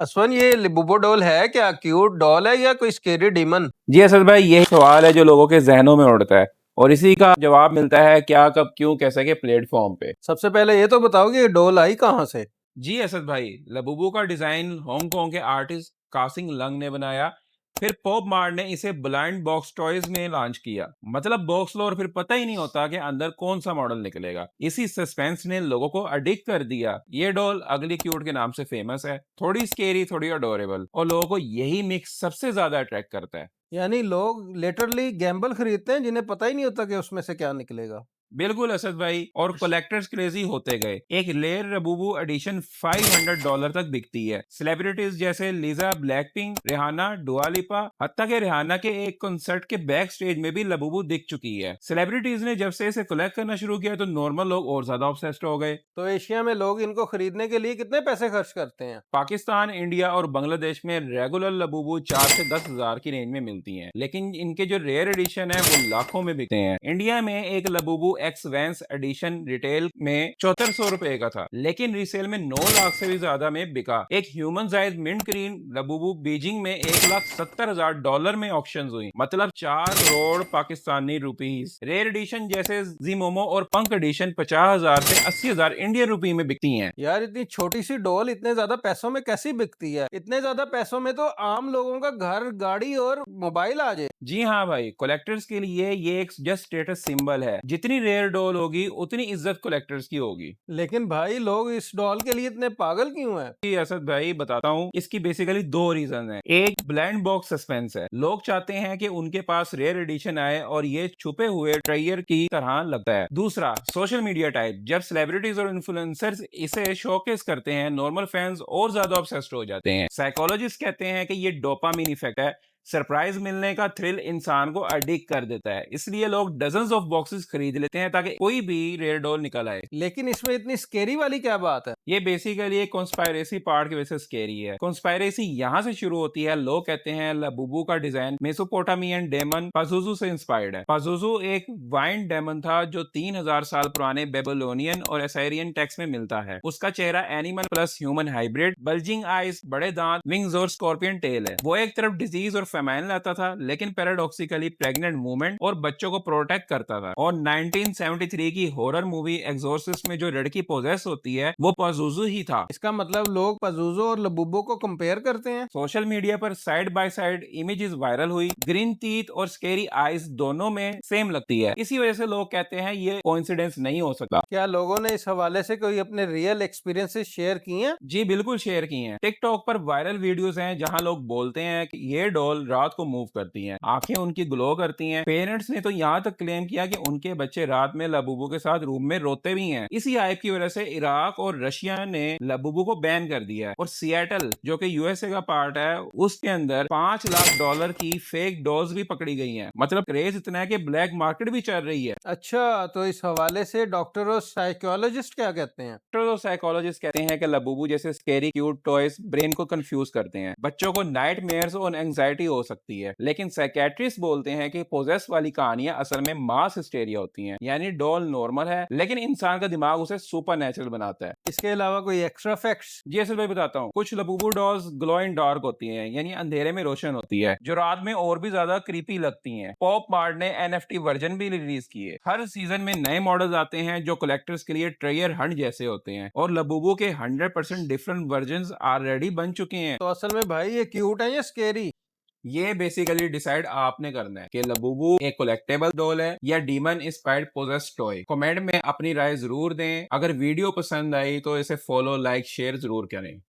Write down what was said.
असवन ये लिबुबो डॉल है क्या? क्यूट डॉल है या कोई स्केरी डीमन? जी असद भाई, यही सवाल है जो लोगों के जहनों में उड़ता है और इसी का जवाब मिलता है क्या, कब, क्यों, कैसे के प्लेटफॉर्म पे। सबसे पहले ये तो बताओ कि ये डॉल आई कहाँ से? जी असद भाई, लबूबू का डिजाइन हांगकांग के आर्टिस्ट कासिंग लंग ने बनाया। फिर पॉप मार्ट ने इसे ब्लाइंड बॉक्स टॉयज में लॉन्च किया। मतलब बॉक्स लो और फिर पता ही नहीं होता कि अंदर कौन सा मॉडल निकलेगा। इसी सस्पेंस ने लोगों को अडिक्ट कर दिया। ये डॉल अगली क्यूट के नाम से फेमस है, थोड़ी स्केरी, थोड़ी अडोरेबल, और लोगों को यही मिक्स सबसे ज्यादा अट्रैक्ट करता है। यानी लोग लिटरली गैम्बल खरीदते हैं जिन्हें पता ही नहीं होता कि उसमें से क्या निकलेगा। बिल्कुल असद भाई, और कलेक्टर्स क्रेजी होते गए। एक लेयर रबूबू एडिशन $500 तक बिकती है। सेलिब्रिटीज जैसे लिजा ब्लैकपिंक, रिहाना, डुआ लिपा, हत्ता के रिहाना के एक कॉन्सर्ट के बैक स्टेज में भी लबूबू दिख चुकी है। सेलिब्रिटीज ने जब से इसे कलेक्ट करना शुरू किया तो नॉर्मल लोग और ज्यादा ऑब्सेस्ड हो गए। तो एशिया में लोग इनको खरीदने के लिए कितने पैसे खर्च करते हैं? पाकिस्तान, इंडिया और बांग्लादेश में रेगुलर लबूबू 4 से 10 हजार की रेंज में मिलती हैं, लेकिन इनके जो रेयर एडिशन है वो लाखों में बिकते हैं। इंडिया में एक Labubu x Vance edition retail में 7400 रुपए का था, लेकिन रीसेल में 9 लाख से भी ज्यादा में बिका। एक human size mint green Labubu Beijing में $1,70,000 में ऑक्शन हुई, मतलब 4 crore Pakistani rupees. Rare edition जैसे जीमोमो और पंक एडिशन 50,000 से 80,000 इंडियन रुपी में बिकती हैं। यार इतनी छोटी सी डॉल इतने ज्यादा पैसों में कैसी बिकती है? इतने ज्यादा पैसों में तो आम लोगों का घर, गाड़ी और मोबाइल आ जाए। जी हाँ भाई, कलेक्टर्स के लिए ये एक जस्ट स्टेटस सिंबल है। जितनी रेयर डॉल होगी उतनी इज्जत कलेक्टर्स की होगी। लेकिन भाई लोग इस डॉल के लिए इतने पागल क्यों हैं? जी असद भाई, बताता हूँ। इसकी बेसिकली दो रीजन है। एक, ब्लाइंड बॉक्स सस्पेंस है। लोग चाहते हैं कि उनके पास रेयर एडिशन आए और ये छुपे हुए ट्रेयर की तरह लगता है। दूसरा, सोशल मीडिया टाइप। जब सेलिब्रिटीज और इन्फ्लुएंसर्स इसे शोकेस करते हैं, नॉर्मल फैंस और ज्यादा ऑब्सेस्ड हो जाते हैं। साइकोलॉजिस्ट कहते हैं कि ये डोपामिन इफेक्ट है। सरप्राइज मिलने का थ्रिल इंसान को अडिक्ट कर देता है, इसलिए लोग डजन्स ऑफ बॉक्सेस खरीद लेते हैं ताकि कोई भी रेयर डॉल निकल आए। लेकिन इसमें इतनी स्केरी वाली क्या बात है? ये बेसिकली एक कॉन्स्पायरेसी पार्ट की वजह से स्केरी है। कॉन्स्पायरेसी यहाँ से शुरू होती है। लोग कहते हैं लबूबू का डिजाइन मेसोपोटामियन डेमन पाजुजू से इंस्पायर्ड है। पाजुजू एक वाइन डेमन था जो 3000 साल पुराने बेबीलोनियन और असायरियन टेक्स्ट में मिलता है। उसका चेहरा animal plus human hybrid, bulging eyes, बड़े दांत, विंग्स और स्कॉर्पियन टेल है। वो एक तरफ डिजीज और फेमाइन लाता था, लेकिन पैराडॉक्सिकली प्रेग्नेंट वुमेन और बच्चों को प्रोटेक्ट करता था। और 1973 की हॉरर मूवी एक्सोर्सिस्ट में जो लड़की पोजेस होती है वो पाजुजू ही था। इसका मतलब लोग पजूजो और लबूबो को कंपेयर करते हैं। सोशल मीडिया पर side by side images viral हुई। ग्रीन टीथ और स्केरी आईज दोनों में सेम लगती है। इसी वजह से लोग कहते हैं ये कोइंसिडेंस नहीं हो सकता। क्या लोगों ने इस हवाले से कोई अपने रियल एक्सपीरियंसेस शेयर किए हैं? जी बिल्कुल शेयर की हैं। टिकटॉक पर वायरल वीडियोस हैं जहां लोग बोलते हैं कि ये डॉल रात को मूव करती हैं, आंखें उनकी ग्लो करती हैं। पेरेंट्स ने तो यहाँ तक क्लेम किया कि उनके बच्चे रात में लबूबू के साथ रूम में रोते भी हैं। इसी हाइप की वजह से इराक और रशिया ने लबूबू को बैन कर दिया है। और सिएटल, जो कि यूएसए का पार्ट है, उसके अंदर $5 लाख की फेक डॉल्स भी पकड़ी गई हैं। मतलब क्रेज इतना है कि ब्लैक मार्केट भी चल रही है। अच्छा, तो इस हवाले से डॉक्टर और साइकोलॉजिस्ट क्या कहते हैं? डॉक्टर और साइकोलॉजिस्ट कहते हैं कि लबूबू जैसे स्केरी क्यूट टॉयज ब्रेन को कंफ्यूज करते हैं। बच्चों को नाइटमेयर्स और एंजाइटी हो सकती है। लेकिन साइकेट्रिस्ट बोलते हैं कि पोजेस वाली कहानियां असल में मास हिस्टेरिया होती हैं। यानी डॉल नॉर्मल है, लेकिन इंसान का दिमाग उसे सुपर नेचुरल बनाता है। इसके अलावा कोई एक्स्ट्रा फैक्ट्स? जी असल में बताता हूँ। कुछ Labubu dolls glow in dark होती हैं, यानी अंधेरे में रोशन होती है, जो रात में और भी ज्यादा क्रीपी लगती हैं। पॉप मार्ट ने एनएफटी वर्जन भी रिलीज किए। हर सीजन में नए मॉडल्स आते हैं जो कलेक्टर्स के लिए ट्रेयर हंट जैसे होते हैं, और लबूबू के 100% डिफरेंट वर्जन ऑलरेडी बन चुके हैं। तो असल में भाई ये क्यूट है या स्केरी? ये बेसिकली डिसाइड आपने करना है कि लबूबू एक कलेक्टेबल डॉल है या demon inspired poses toy. Comment में अपनी राय जरूर दें। अगर वीडियो पसंद आई तो इसे फॉलो, लाइक, शेयर जरूर करें।